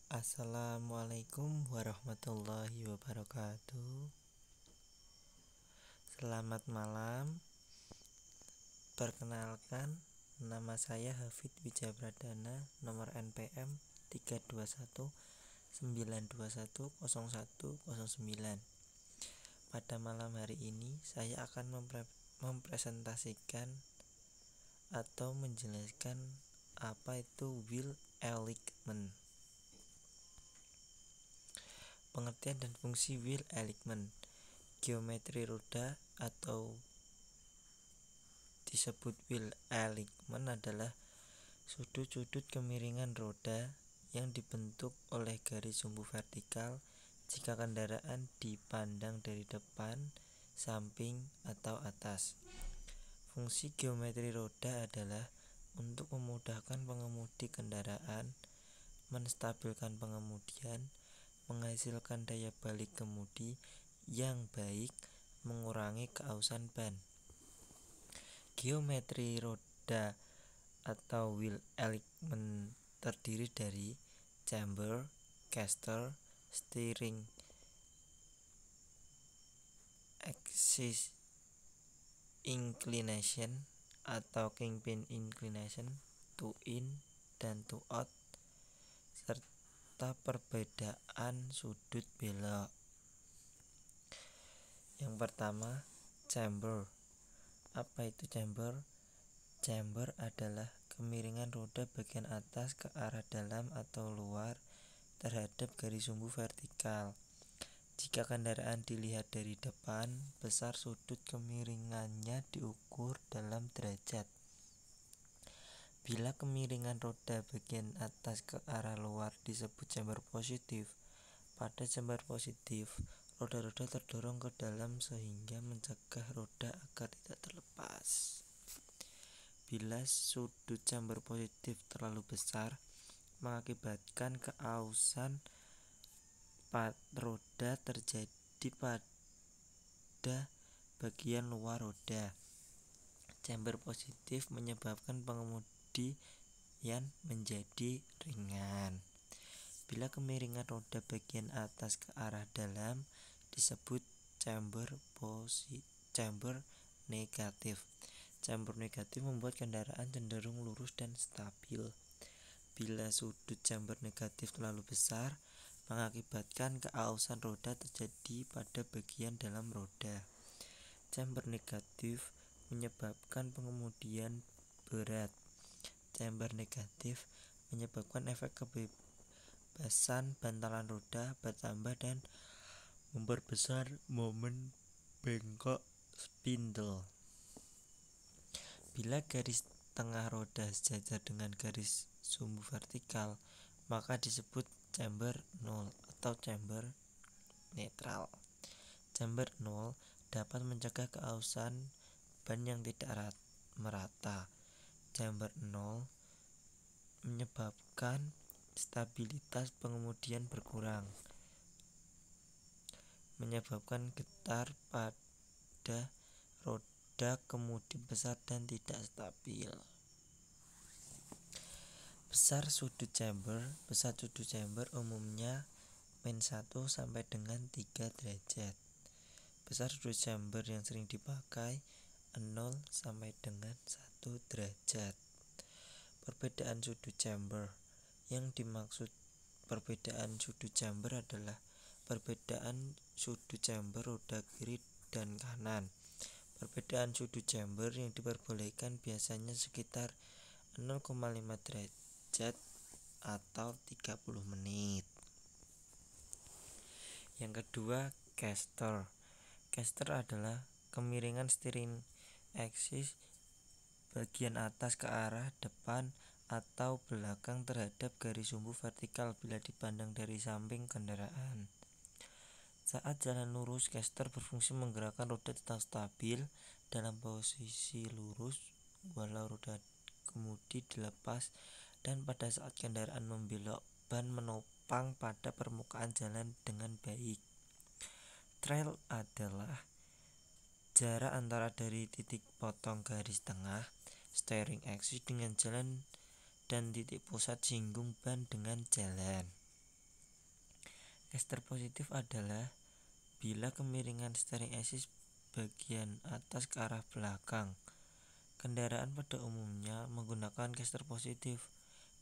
Assalamualaikum warahmatullahi wabarakatuh. Selamat malam. Perkenalkan, nama saya Hafid Wijabradana, nomor NPM 32192101009. Pada malam hari ini saya akan mempresentasikan atau menjelaskan apa itu Wheel Alignment. Pengertian dan fungsi wheel alignment. Geometri roda atau disebut wheel alignment adalah sudut-sudut kemiringan roda yang dibentuk oleh garis sumbu vertikal jika kendaraan dipandang dari depan, samping, atau atas. Fungsi geometri roda adalah untuk memudahkan pengemudi kendaraan, menstabilkan pengemudian, menghasilkan daya balik kemudi yang baik, mengurangi keausan ban. Geometri roda atau wheel alignment terdiri dari chamber, caster, steering axis inclination atau kingpin inclination, to in dan to out, serta perbedaan sudut belok. Yang pertama, chamber. Apa itu chamber? Chamber adalah kemiringan roda bagian atas ke arah dalam atau luar terhadap garis sumbu vertikal. Jika kendaraan dilihat dari depan, besar sudut kemiringannya diukur dalam derajat. Bila kemiringan roda bagian atas ke arah luar disebut chamber positif. Pada chamber positif, roda-roda terdorong ke dalam sehingga mencegah roda agar tidak terlepas. Bila sudut chamber positif terlalu besar, mengakibatkan keausan roda terjadi pada bagian luar roda. Chamber positif menyebabkan pengemudian menjadi ringan. Bila kemiringan roda bagian atas ke arah dalam disebut chamber negatif. Chamber negatif membuat kendaraan cenderung lurus dan stabil. Bila sudut chamber negatif terlalu besar, mengakibatkan keausan roda terjadi pada bagian dalam roda. Chamber negatif menyebabkan pengemudian berat. Chamber negatif menyebabkan efek kebebasan bantalan roda bertambah dan memperbesar momen bengkok spindle. Bila garis tengah roda sejajar dengan garis sumbu vertikal, maka disebut chamber nol atau chamber netral. Chamber nol dapat mencegah keausan ban yang tidak merata. Chamber nol menyebabkan stabilitas pengemudian berkurang, menyebabkan getar pada roda kemudi besar dan tidak stabil. Besar sudut chamber umumnya min 1 sampai dengan 3 derajat. Besar sudut chamber yang sering dipakai 0 sampai dengan 1 derajat. Perbedaan sudut chamber. Yang dimaksud perbedaan sudut chamber adalah perbedaan sudut chamber roda kiri dan kanan. Perbedaan sudut chamber yang diperbolehkan biasanya sekitar 0,5 derajat atau 30 menit. Yang kedua, caster. Caster adalah kemiringan steering axis bagian atas ke arah depan atau belakang terhadap garis sumbu vertikal bila dipandang dari samping kendaraan. Saat jalan lurus, caster berfungsi menggerakkan roda tetap stabil dalam posisi lurus walau roda kemudi dilepas, dan pada saat kendaraan membelok, ban menopang pada permukaan jalan dengan baik. Trail adalah jarak antara dari titik potong garis tengah steering axis dengan jalan dan titik pusat singgung ban dengan jalan. Caster positif adalah bila kemiringan steering axis bagian atas ke arah belakang. Kendaraan pada umumnya menggunakan caster positif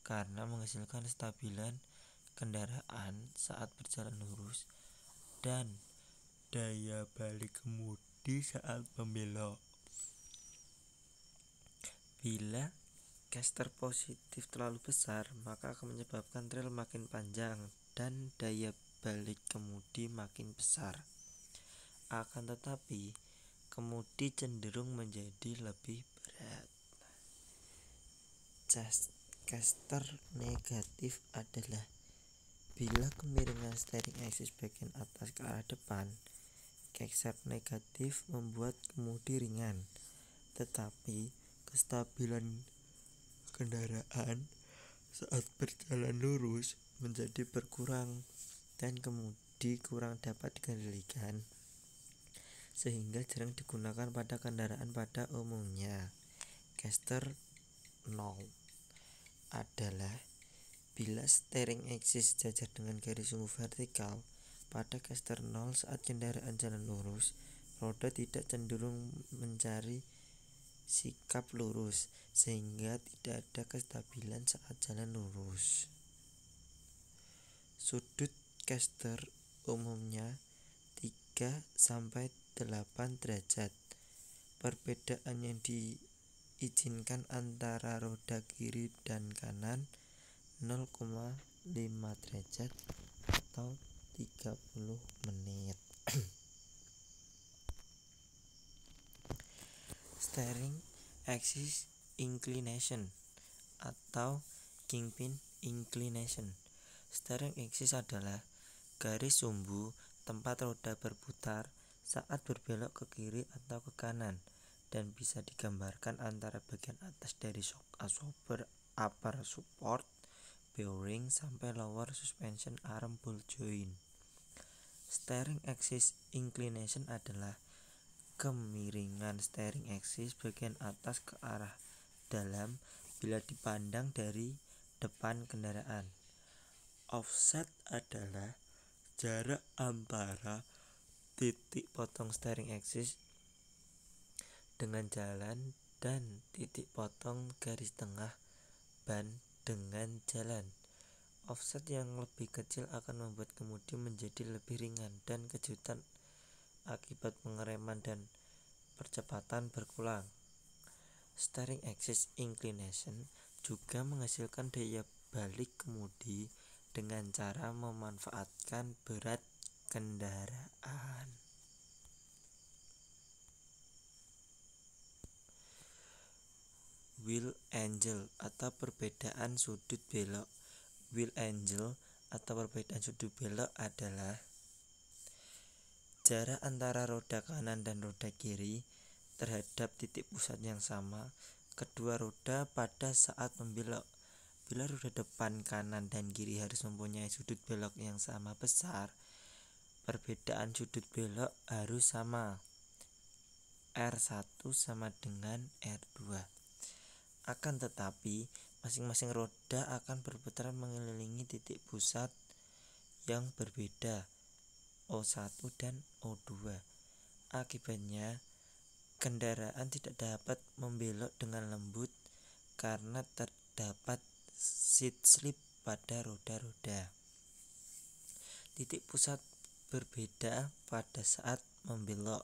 karena menghasilkan stabilan kendaraan saat berjalan lurus dan daya balik kemudi saat membelok. Bila caster positif terlalu besar, maka akan menyebabkan trail makin panjang dan daya balik kemudi makin besar. Akan tetapi, kemudi cenderung menjadi lebih berat. Caster negatif adalah bila kemiringan steering axis bagian atas ke arah depan. Caster negatif membuat kemudi ringan, tetapi kestabilan kendaraan saat berjalan lurus menjadi berkurang dan kemudi kurang dapat dikendalikan, sehingga jarang digunakan pada kendaraan pada umumnya. Caster 0 adalah bila steering axis sejajar dengan garis sumbu vertikal. Pada caster 0 saat kendaraan jalan lurus, roda tidak cenderung mencari sikap lurus, sehingga tidak ada kestabilan saat jalan lurus. Sudut caster umumnya 3-8 derajat. Perbedaan yang diizinkan antara roda kiri dan kanan 0,5 derajat atau 30 menit. Steering axis inclination atau kingpin inclination. Steering axis adalah garis sumbu tempat roda berputar saat berbelok ke kiri atau ke kanan, dan bisa digambarkan antara bagian atas dari shock absorber upper support bearing sampai lower suspension arm ball joint. Steering axis inclination adalah kemiringan steering axis bagian atas ke arah dalam bila dipandang dari depan kendaraan. Offset adalah jarak antara titik potong steering axis dengan jalan dan titik potong garis tengah ban dengan jalan. Offset yang lebih kecil akan membuat kemudi menjadi lebih ringan dan kejutan akibat pengereman dan percepatan berkurang. Steering axis inclination juga menghasilkan daya balik kemudi dengan cara memanfaatkan berat kendaraan. Wheel angle atau perbedaan sudut belok. Wheel angle atau perbedaan sudut belok adalah jarak antara roda kanan dan roda kiri terhadap titik pusat yang sama kedua roda pada saat membelok. Bila roda depan kanan dan kiri harus mempunyai sudut belok yang sama besar, perbedaan sudut belok harus sama. R1 sama dengan R2. Akan tetapi, masing-masing roda akan berputar mengelilingi titik pusat yang berbeda, O1 dan O2. Akibatnya, kendaraan tidak dapat membelok dengan lembut karena terdapat seat slip pada roda-roda. Titik pusat berbeda pada saat membelok.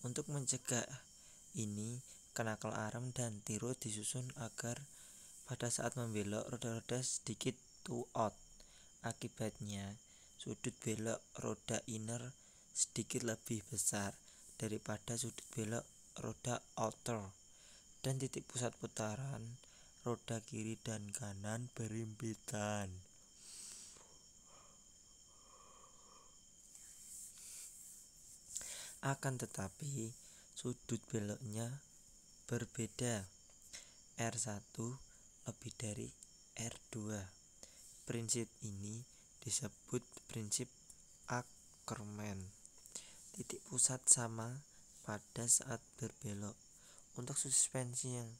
Untuk mencegah ini, knuckle arm dan tirus disusun agar pada saat membelok roda-roda sedikit toe out. Akibatnya, sudut belok roda inner sedikit lebih besar daripada sudut belok roda outer, dan titik pusat putaran roda kiri dan kanan berhimpitan. Akan tetapi, sudut beloknya berbeda. R1 lebih dari R2. Prinsip ini disebut prinsip Ackermann. Titik pusat sama pada saat berbelok. Untuk suspensi yang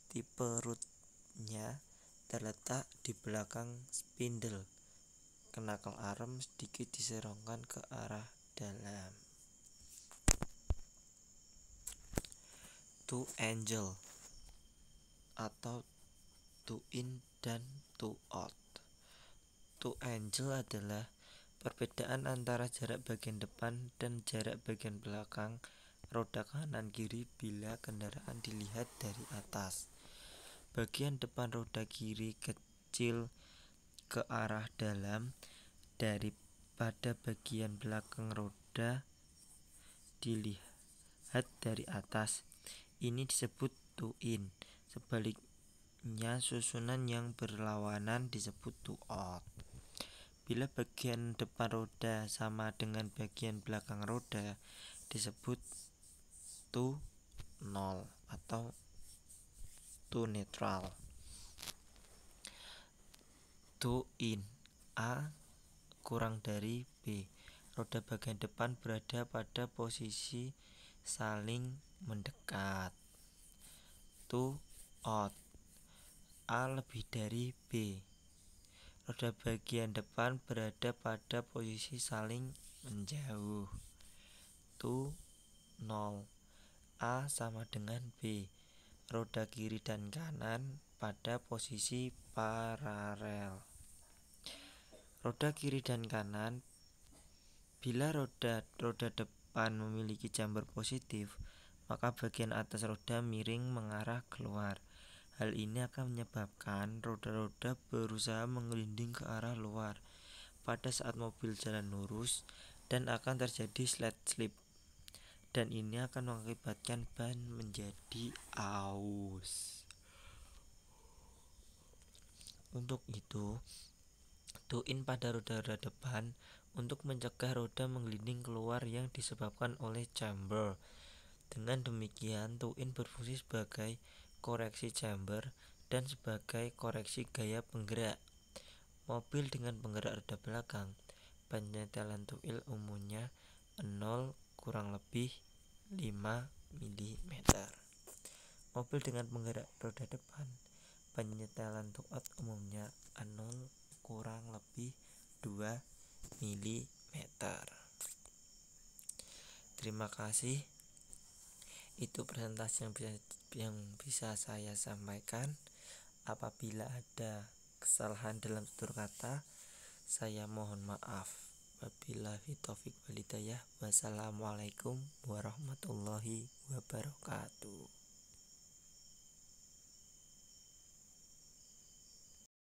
tipe rootnya terletak di belakang spindle kenakel arem sedikit diserongkan ke arah dalam. To angel atau to in dan to out. To angel adalah perbedaan antara jarak bagian depan dan jarak bagian belakang roda kanan kiri bila kendaraan dilihat dari atas. Bagian depan roda kiri kecil ke arah dalam daripada bagian belakang roda dilihat dari atas. Ini disebut to in. Sebaliknya, susunan yang berlawanan disebut to out. Bila bagian depan roda sama dengan bagian belakang roda disebut to nol atau to neutral. To in, A kurang dari B. Roda bagian depan berada pada posisi saling mendekat. To out, A lebih dari B. Roda bagian depan berada pada posisi saling menjauh. To nol, A sama dengan B. Roda kiri dan kanan pada posisi paralel. Roda kiri dan kanan. Bila roda depan memiliki jamber positif, maka bagian atas roda miring mengarah keluar. Hal ini akan menyebabkan roda-roda berusaha menggelinding ke arah luar pada saat mobil jalan lurus dan akan terjadi slide slip. Dan ini akan mengakibatkan ban menjadi aus. Untuk itu, to in pada roda-roda depan untuk mencegah roda menggelinding keluar yang disebabkan oleh chamber. Dengan demikian, to in berfungsi sebagai koreksi chamber dan sebagai koreksi gaya penggerak. Mobil dengan penggerak roda belakang, penyetelan to in umumnya 0 kurang lebih 5 mm. Mobil dengan penggerak roda depan, penyetelan to out umumnya 0 kurang lebih 2 mm. Terima kasih. Itu presentasi yang bisa saya sampaikan. Apabila ada kesalahan dalam tutur kata, saya mohon maaf. Wabillahi taufiq walhidayah. Wassalamualaikum warahmatullahi wabarakatuh.